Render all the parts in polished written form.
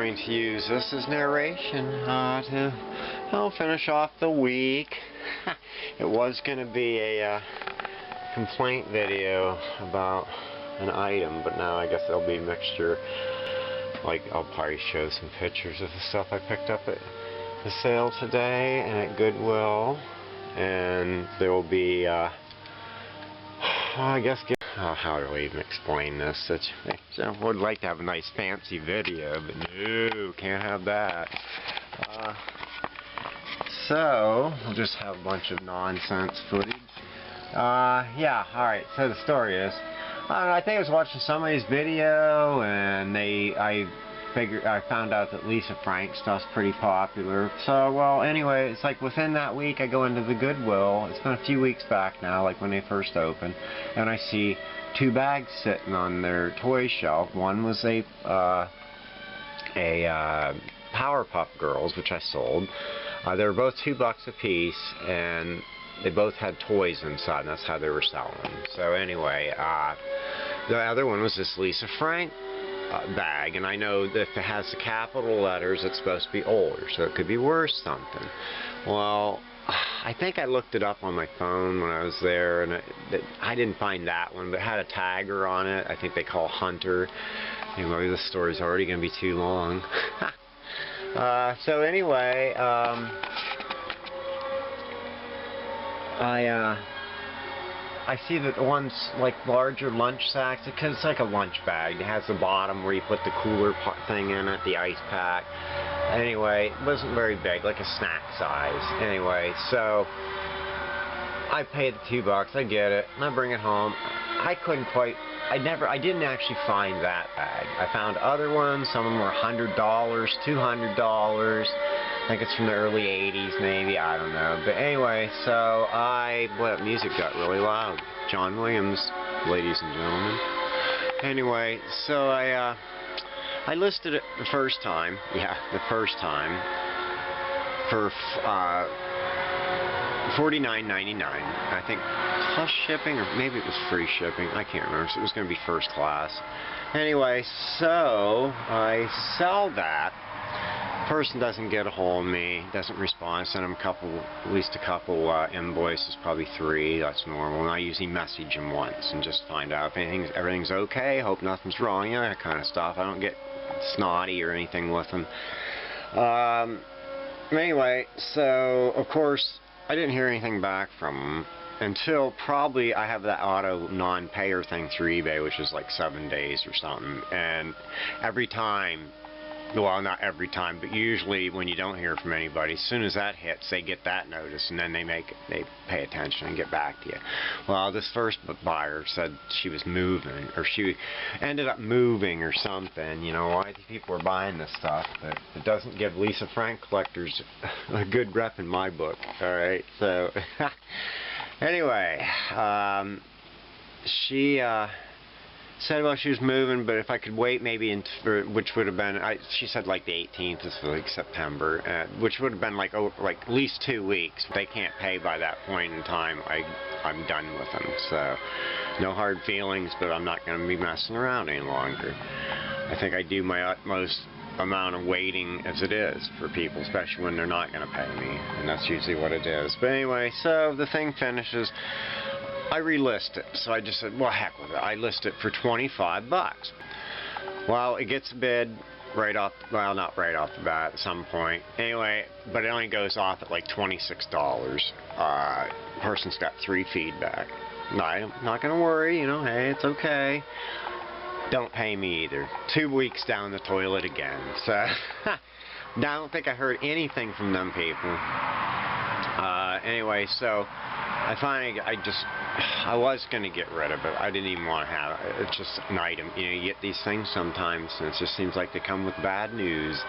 going to use this as narration to finish off the week. It was going to be a complaint video about an item, but now I guess there'll be a mixture. Like, I'll probably show some pictures of the stuff I picked up at the sale today and at Goodwill. And there will be, I guess, how do I even explain this? I would like to have a nice fancy video, but no, can't have that. So, we'll just have a bunch of nonsense footage. Yeah, alright, so the story is, I think I was watching somebody's video, and I found out that Lisa Frank stuff's pretty popular. So, well, anyway, it's like within that week I go into the Goodwill. It's been a few weeks back now, like when they first opened, and I see two bags sitting on their toy shelf. One was a Powerpuff Girls, which I sold. They were both $2 a piece, and they both had toys inside, and that's how they were selling them. So anyway, the other one was this Lisa Frank bag, and I know that if it has the capital letters, it's supposed to be older, so it could be worth something. Well, I think I looked it up on my phone when I was there, and I didn't find that one, but it had a tagger on it. I think they call Hunter. Anyway, this story's already going to be too long. So anyway, I see that the one's like larger lunch sacks, because it's like a lunch bag. It has the bottom where you put the cooler thing in it, the ice pack. Anyway, it wasn't very big, like a snack size. Anyway, so I paid the $2, I get it, and I bring it home. I didn't actually find that bag. I found other ones. Some of them were $100, $200. I think it's from the early 80s, maybe, I don't know. But anyway, so that music got really loud. John Williams, ladies and gentlemen. Anyway, so I listed it the first time, for $49.99, I think, plus shipping, or maybe it was free shipping, I can't remember, so it was going to be first class. Anyway, so I sell that. Person doesn't get a hold of me, doesn't respond. I sent him at least a couple invoices, probably 3, that's normal, and I usually message him once and just find out if everything's okay, hope nothing's wrong, you know, that kind of stuff. I don't get snotty or anything with him. Anyway, so, of course, I didn't hear anything back from him until probably I have that auto non-payer thing through eBay, which is like 7 days or something, and every time, well, not every time, but usually when you don't hear from anybody, as soon as that hits, they get that notice, and then they pay attention and get back to you. Well, this first buyer said she was moving, or she ended up moving or something. You know, why people are buying this stuff, but it doesn't give Lisa Frank collectors a good rep in my book. All right, so anyway, she said, well, she was moving, but if I could wait maybe, which would have been, she said like the 18th is like September, which would have been like at least 2 weeks. If they can't pay by that point in time, I'm done with them. So, no hard feelings, but I'm not going to be messing around any longer. I think I do my utmost amount of waiting as it is for people, especially when they're not going to pay me, and that's usually what it is. But anyway, so the thing finishes. I relist it, so I just said, well, heck with it. I list it for $25. Well, it gets a bid right off, well, not right off the bat, at some point. Anyway, but it only goes off at like $26. Person's got 3 feedback. I'm not going to worry, you know, hey, it's okay. Don't pay me either. 2 weeks down the toilet again. So, I don't think I heard anything from them people. Anyway, so I was going to get rid of it. I didn't even want to have it. It's just an item. You know, you get these things sometimes, and it just seems like they come with bad news.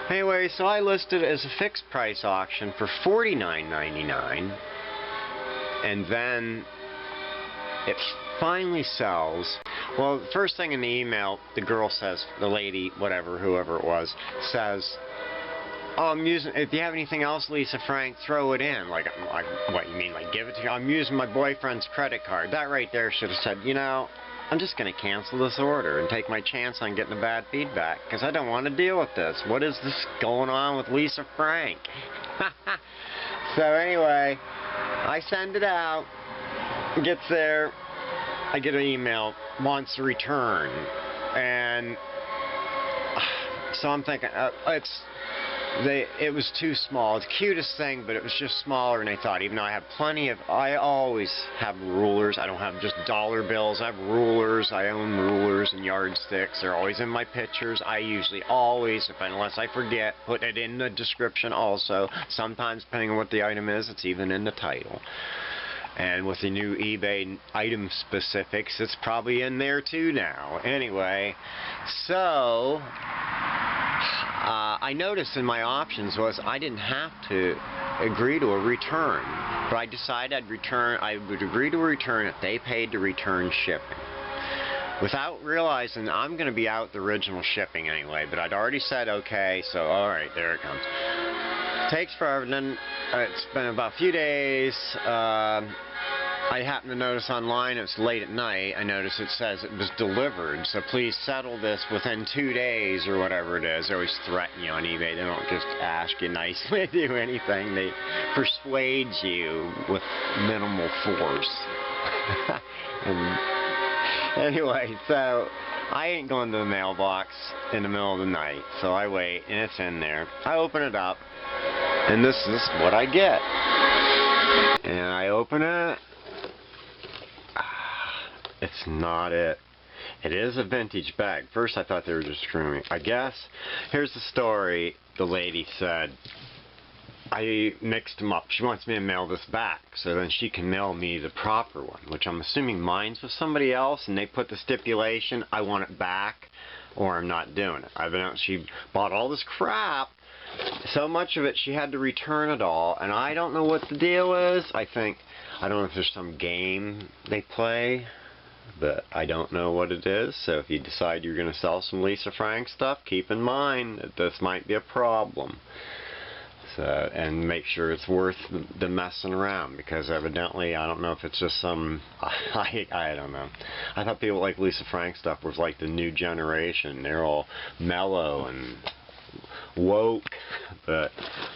Anyway, so I listed it as a fixed price auction for $49.99, and then it finally sells. Well, the first thing in the email, the girl says, the lady, whatever, whoever it was, says, oh, if you have anything else, Lisa Frank, throw it in. Like, what, you mean, like, give it to you? I'm using my boyfriend's credit card. That right there should have said, you know, I'm just going to cancel this order and take my chance on getting the bad feedback because I don't want to deal with this. What is this going on with Lisa Frank? So anyway, I send it out, it gets there, I get an email, wants to return, and so I'm thinking, it was too small. It's the cutest thing, but it was just smaller than I thought. Even though I always have rulers. I don't have just dollar bills. I have rulers. I own rulers and yardsticks. They're always in my pictures. I usually always, unless I forget, put it in the description also. Sometimes, depending on what the item is, it's even in the title. And with the new eBay item specifics, it's probably in there too now. Anyway, so I noticed in my options was I didn't have to agree to a return, but I decided I would agree to a return if they paid the return shipping. Without realizing I'm going to be out the original shipping anyway, but I'd already said okay, so alright, there it comes. Takes forever, and then it's been about a few days. I happened to notice online, it's late at night, I noticed it says it was delivered, so please settle this within 2 days or whatever it is. They always threaten you on eBay. They don't just ask you nicely to do anything. They persuade you with minimal force. And anyway, so I ain't going to the mailbox in the middle of the night, so I wait, and it's in there. I open it up, and this is what I get. And I open it. It's not it. It is a vintage bag. First I thought they were just screwing me. I guess, here's the story. The lady said, I mixed them up. She wants me to mail this back so then she can mail me the proper one, which I'm assuming mine's with somebody else, and they put the stipulation, I want it back or I'm not doing it. She bought all this crap, so much of it she had to return it all, and I don't know what the deal is. I don't know if there's some game they play, but I don't know what it is. So if you decide you're going to sell some Lisa Frank stuff, keep in mind that this might be a problem. So, and make sure it's worth the messing around, because evidently, I don't know if it's just some, I don't know. I thought people like Lisa Frank stuff was like the new generation. They're all mellow and woke, but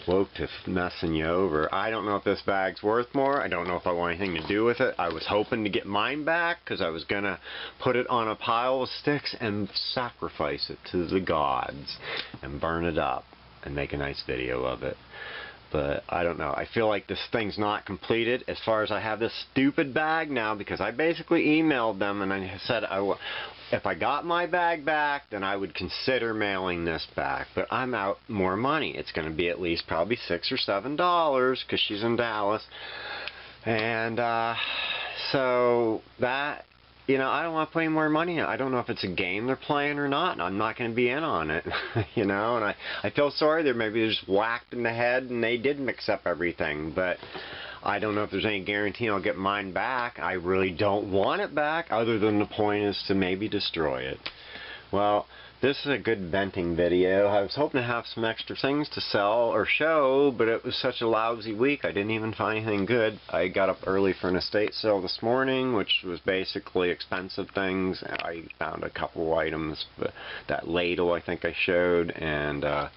woke to messing you over. I don't know if this bag's worth more. I don't know if I want anything to do with it. I was hoping to get mine back because I was going to put it on a pile of sticks and sacrifice it to the gods and burn it up and make a nice video of it. But I don't know. I feel like this thing's not completed as far as I have this stupid bag now, because I basically emailed them and I said if I got my bag back, then I would consider mailing this back. But I'm out more money. It's going to be at least probably $6 or $7 because she's in Dallas. And so that, you know, I don't want to put any more money in. I don't know if it's a game they're playing or not. I'm not going to be in on it, you know. And I feel sorry. Maybe they're just whacked in the head and they didn't accept everything. But I don't know if there's any guarantee I'll get mine back. I really don't want it back, other than the point is to maybe destroy it. Well, this is a good venting video. I was hoping to have some extra things to sell or show, but it was such a lousy week I didn't even find anything good. I got up early for an estate sale this morning, which was basically expensive things. I found a couple items, but that ladle I think I showed, and what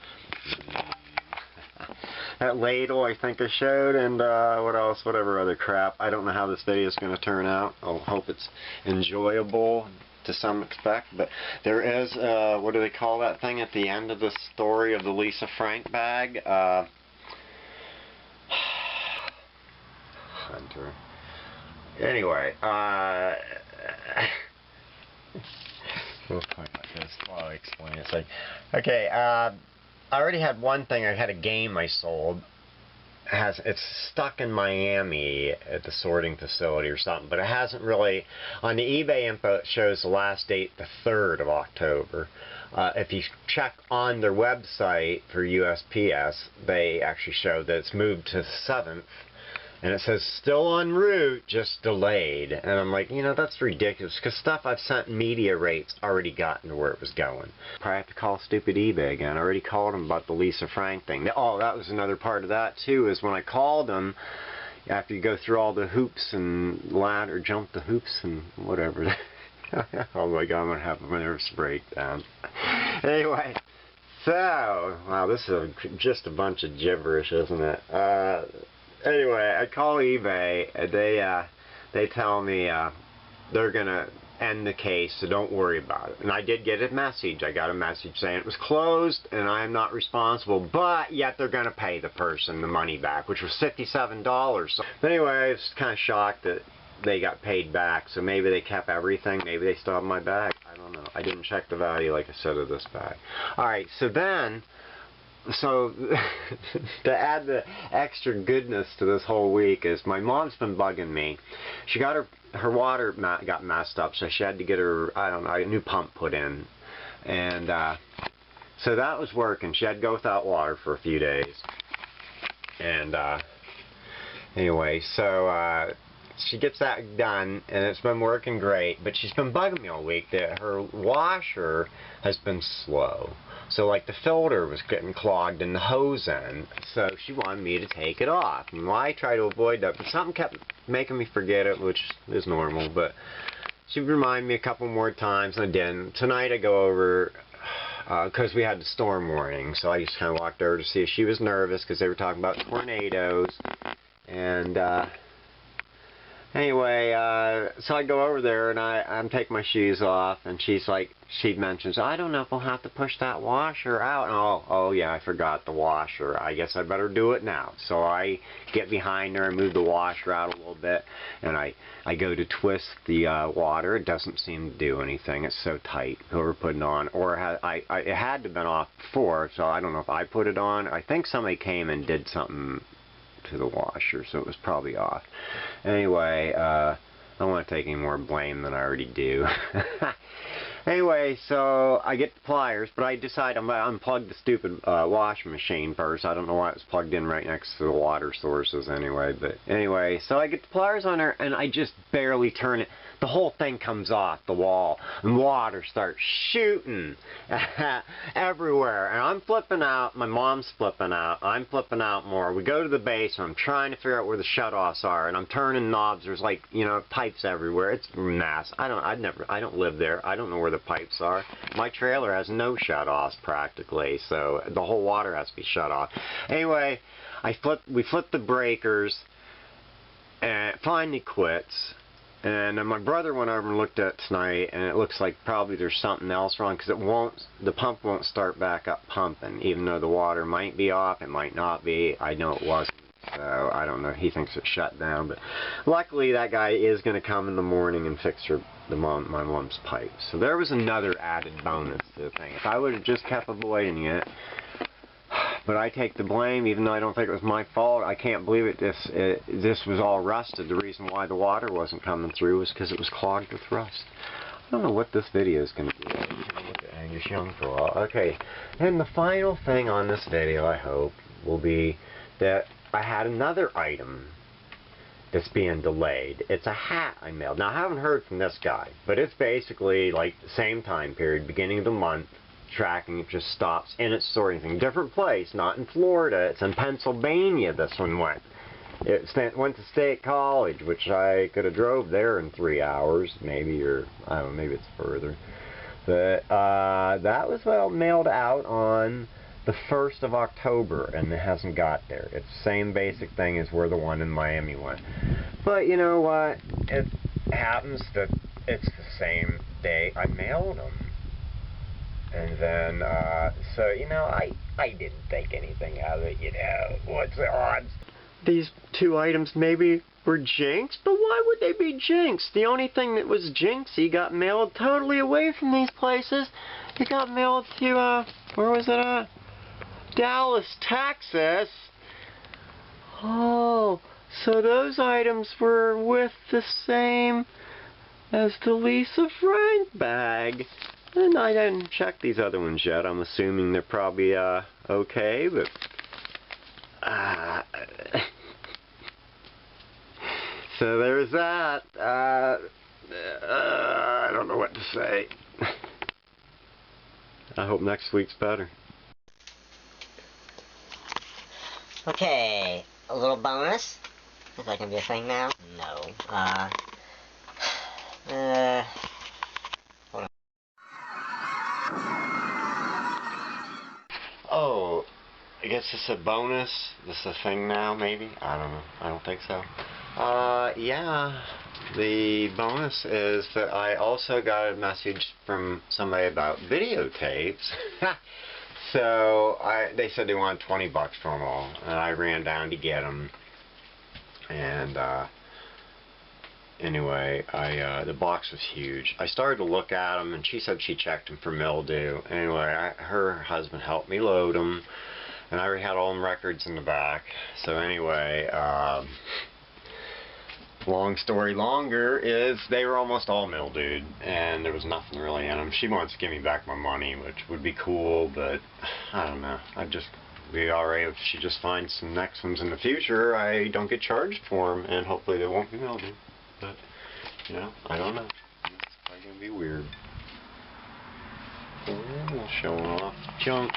else, whatever other crap. I don't know how this video is going to turn out. I hope it's enjoyable to some extent, but there is, what do they call that thing at the end of the story of the Lisa Frank bag? Hunter. Anyway, we'll talk about this while I explain it. So, okay, I already had one thing. I had a game I sold. It's stuck in Miami at the sorting facility or something, but it hasn't really. On the eBay info, it shows the last date the 3rd of October. If you check on their website for USPS, they actually show that it's moved to the 7th, and it says still en route, just delayed. And I'm like, you know, that's ridiculous, because stuff I've sent media rates already gotten to where it was going. Probably have to call stupid eBay again. I already called them about the Lisa Frank thing. Oh, that was another part of that too, is when I called them, after you go through all the hoops and ladder, jump the hoops and whatever. Oh my god, I'm gonna have a nervous breakdown. Anyway, so, wow, this is just a bunch of gibberish, isn't it? Anyway, I call eBay, and they tell me they're gonna end the case, so don't worry about it. And I did get a message. I got a message saying it was closed, and I am not responsible, but yet they're gonna pay the person the money back, which was $57. So, anyway, I was kind of shocked that they got paid back, so maybe they kept everything, maybe they still have my bag, I don't know. I didn't check the value, like I said, of this bag. Alright, so then, to add the extra goodness to this whole week is my mom's been bugging me. She got her water got messed up, so she had to get her, I don't know, a new pump put in. And so that was working. She had to go without water for a few days. And anyway, so she gets that done, and it's been working great, but she's been bugging me all week that her washer has been slow. So, like, the filter was getting clogged in the hose end, so she wanted me to take it off. And I try to avoid that, but something kept making me forget it, which is normal, but she reminded me a couple more times, and I didn't. Tonight I go over, because we had the storm warning, so I just kind of walked over to see if she was nervous, because they were talking about tornadoes, and anyway, so I go over there, and I'm taking my shoes off, and she's like, she mentions, I don't know if I'll have to push that washer out. And oh yeah, I forgot the washer. I guess I better do it now. So I get behind her and move the washer out a little bit, and I go to twist the water. It doesn't seem to do anything. It's so tight. Whoever put it on, or it had to have been off before, so I don't know if I put it on. I think somebody came and did something to the washer, so it was probably off. Anyway, I don't want to take any more blame than I already do. Anyway, so I get the pliers, but I decide I'm going to unplug the stupid washing machine first. I don't know why it was plugged in right next to the water sources anyway, but anyway, so I get the pliers on there, and I just barely turn it. The whole thing comes off the wall, and water starts shooting everywhere, and I'm flipping out. My mom's flipping out. I'm flipping out more. We go to the base, and I'm trying to figure out where the shutoffs are, and I'm turning knobs. There's, like, you know, pipes everywhere. It's a mess. I don't live there. I don't know where the pipes are. My trailer has no shutoffs practically, so the whole water has to be shut off. Anyway, we flip the breakers, and it finally quits. And my brother went over and looked at it tonight, and it looks like probably there's something else wrong, because the pump won't start back up pumping, even though the water might be off, it might not be. I know it wasn't, so I don't know. He thinks it shut down, but luckily that guy is going to come in the morning and fix my mom's pipe. So there was another added bonus to the thing. If I would have just kept avoiding it, but I take the blame, even though I don't think it was my fault. I can't believe it. This was all rusted. The reason why the water wasn't coming through was because it was clogged with rust. I don't know what this video is going to be. I'm going to look at Angus Young for a while. Okay, and the final thing on this video, I hope, will be that I had another item that's being delayed. It's a hat I mailed. Now, I haven't heard from this guy, but it's basically like the same time period, beginning of the month. Tracking, it just stops in its sorting thing. Different place, not in Florida. It's in Pennsylvania. This one went. It went to State College, which I could have drove there in 3 hours, maybe, or I don't know, maybe it's further. But that was mailed out on the 1st of October, and it hasn't got there. It's the same basic thing as where the one in Miami went. But you know what? It happens that it's the same day I mailed them. And then, so, you know, I didn't think anything of it, you know. What's the odds? These two items maybe were Jinx, but why would they be Jinx? The only thing that was Jinxy got mailed totally away from these places. It got mailed to, where was it at? Dallas, Texas. Oh, so those items were with the same as the Lisa Frank bag. And I didn't check these other ones yet. I'm assuming they're probably okay, but so there's that. I don't know what to say. I hope next week's better. Okay, a little bonus. Is that gonna be a thing now? No. I guess it's a bonus. This is a thing now, maybe? I don't know. I don't think so. Yeah. The bonus is that I also got a message from somebody about videotapes. So they said they wanted $20 for them all, and I ran down to get them. And anyway, the box was huge. I started to look at them, and she said she checked them for mildew. Anyway, her husband helped me load them, and I already had all them records in the back. So anyway, long story longer is they were almost all mildewed, and there was nothing really in them. She wants to give me back my money, which would be cool, but I don't know. I'd just be alright if she just finds some next ones in the future. I don't get charged for them, and hopefully they won't be mildewed. But, you know, I don't know. It's probably going to be weird. Showing off junk.